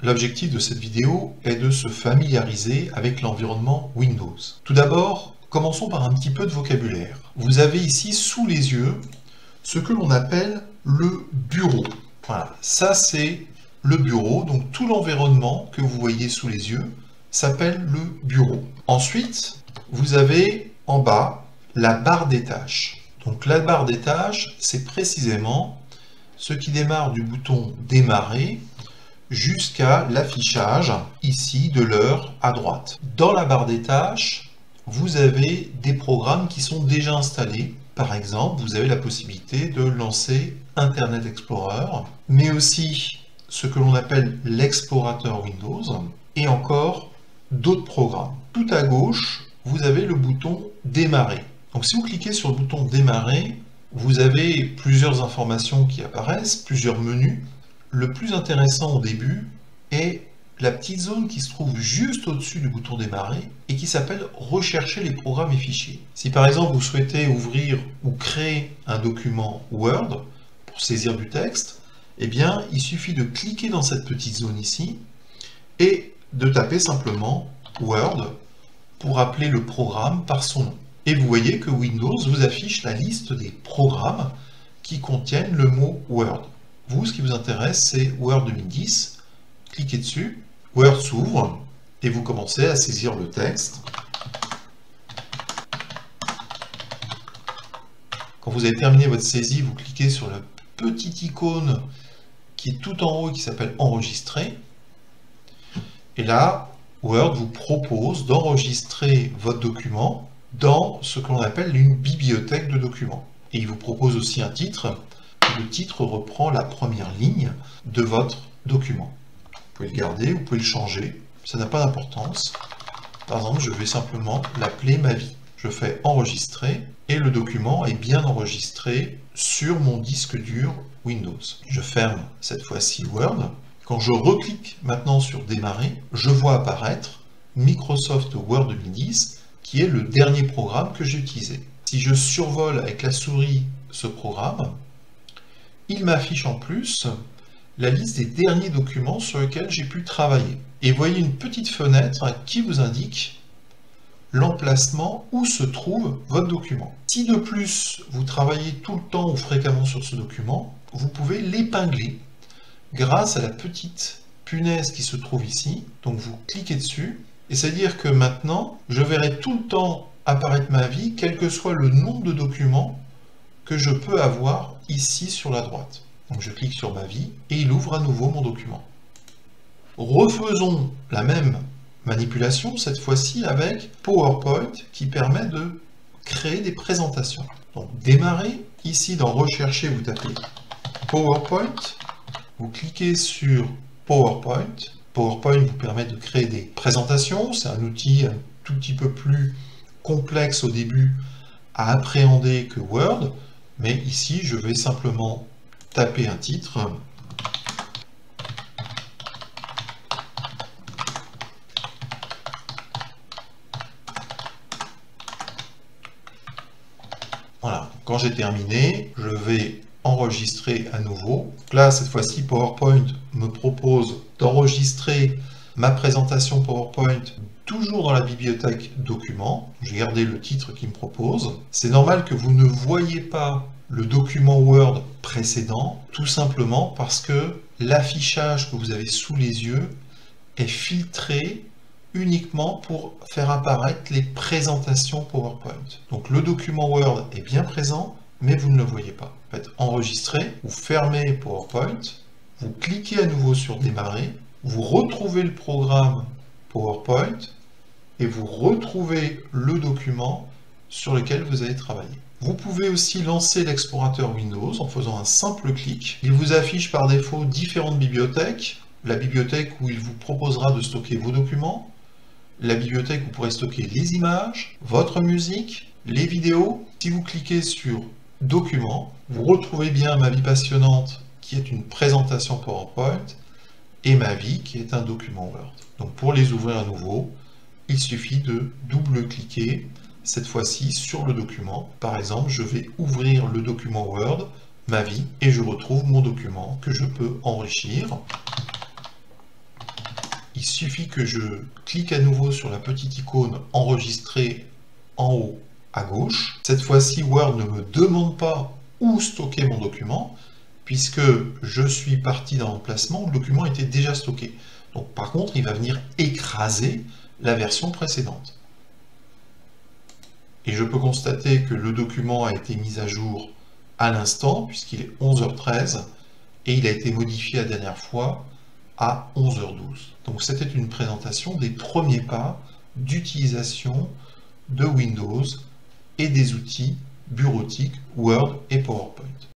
l'objectif de cette vidéo est de se familiariser avec l'environnement Windows. Tout d'abord, commençons par un petit peu de vocabulaire. Vous avez ici sous les yeux ce que l'on appelle le bureau. Voilà, ça c'est le bureau, donc tout l'environnement que vous voyez sous les yeux s'appelle le bureau. Ensuite, vous avez en bas la barre des tâches. Donc la barre des tâches, c'est précisément ce qui démarre du bouton démarrer jusqu'à l'affichage ici de l'heure à droite. Dans la barre des tâches, vous avez des programmes qui sont déjà installés. Par exemple, vous avez la possibilité de lancer Internet Explorer, mais aussi ce que l'on appelle l'explorateur Windows, et encore d'autres programmes. Tout à gauche, vous avez le bouton démarrer. Donc si vous cliquez sur le bouton démarrer, vous avez plusieurs informations qui apparaissent, plusieurs menus. Le plus intéressant au début est la petite zone qui se trouve juste au-dessus du bouton démarrer et qui s'appelle rechercher les programmes et fichiers. Si par exemple vous souhaitez ouvrir ou créer un document Word pour saisir du texte, eh bien il suffit de cliquer dans cette petite zone ici et de taper simplement Word pour appeler le programme par son nom. Et vous voyez que Windows vous affiche la liste des programmes qui contiennent le mot Word. Vous, ce qui vous intéresse, c'est Word 2010. Cliquez dessus, Word s'ouvre et vous commencez à saisir le texte. Quand vous avez terminé votre saisie, vous cliquez sur la petite icône qui est tout en haut et qui s'appelle Enregistrer. Et là, Word vous propose d'enregistrer votre document dans ce que l'on appelle une bibliothèque de documents. Et il vous propose aussi un titre. Le titre reprend la première ligne de votre document. Vous pouvez le garder, vous pouvez le changer, ça n'a pas d'importance. Par exemple, je vais simplement l'appeler ma vie. Je fais enregistrer et le document est bien enregistré sur mon disque dur Windows. Je ferme cette fois-ci Word. Quand je reclique maintenant sur démarrer, je vois apparaître Microsoft Word 2010 qui est le dernier programme que j'ai utilisé. Si je survole avec la souris ce programme, il m'affiche en plus la liste des derniers documents sur lesquels j'ai pu travailler. Et vous voyez une petite fenêtre qui vous indique l'emplacement où se trouve votre document. Si de plus vous travaillez tout le temps ou fréquemment sur ce document, vous pouvez l'épingler grâce à la petite punaise qui se trouve ici. Donc vous cliquez dessus, et c'est-à-dire que maintenant, je verrai tout le temps apparaître ma vie, quel que soit le nombre de documents que je peux avoir ici sur la droite. Donc je clique sur ma vie et il ouvre à nouveau mon document. Refaisons la même manipulation, cette fois-ci avec PowerPoint qui permet de créer des présentations. Donc démarrer, ici dans Rechercher, vous tapez PowerPoint, vous cliquez sur PowerPoint. PowerPoint vous permet de créer des présentations, c'est un outil un tout petit peu plus complexe au début à appréhender que Word. Mais ici, je vais simplement taper un titre. Voilà, quand j'ai terminé, je vais enregistrer à nouveau. Là, cette fois-ci, PowerPoint me propose d'enregistrer ma présentation PowerPoint toujours dans la bibliothèque documents. J'ai gardé le titre qu'il me propose. C'est normal que vous ne voyez pas le document Word précédent, tout simplement parce que l'affichage que vous avez sous les yeux est filtré uniquement pour faire apparaître les présentations PowerPoint. Donc le document Word est bien présent, mais vous ne le voyez pas. Faites enregistrer, vous fermez PowerPoint, vous cliquez à nouveau sur démarrer, vous retrouvez le programme PowerPoint et vous retrouvez le document sur lequel vous allez travailler. Vous pouvez aussi lancer l'explorateur Windows en faisant un simple clic. Il vous affiche par défaut différentes bibliothèques. La bibliothèque où il vous proposera de stocker vos documents, la bibliothèque où vous pourrez stocker les images, votre musique, les vidéos. Si vous cliquez sur Documents, vous retrouvez bien Ma vie passionnante qui est une présentation PowerPoint et Ma vie qui est un document Word. Donc pour les ouvrir à nouveau, il suffit de double-cliquer cette fois-ci sur le document. Par exemple, je vais ouvrir le document Word, Ma vie, et je retrouve mon document que je peux enrichir. il suffit que je clique à nouveau sur la petite icône enregistrer en haut à gauche. Cette fois-ci, Word ne me demande pas où stocker mon document, puisque je suis parti d'un emplacement où le document était déjà stocké. Donc par contre, il va venir écraser la version précédente. Et je peux constater que le document a été mis à jour à l'instant, puisqu'il est 11h13, et il a été modifié la dernière fois à 11h12. Donc c'était une présentation des premiers pas d'utilisation de Windows et des outils bureautiques Word et PowerPoint.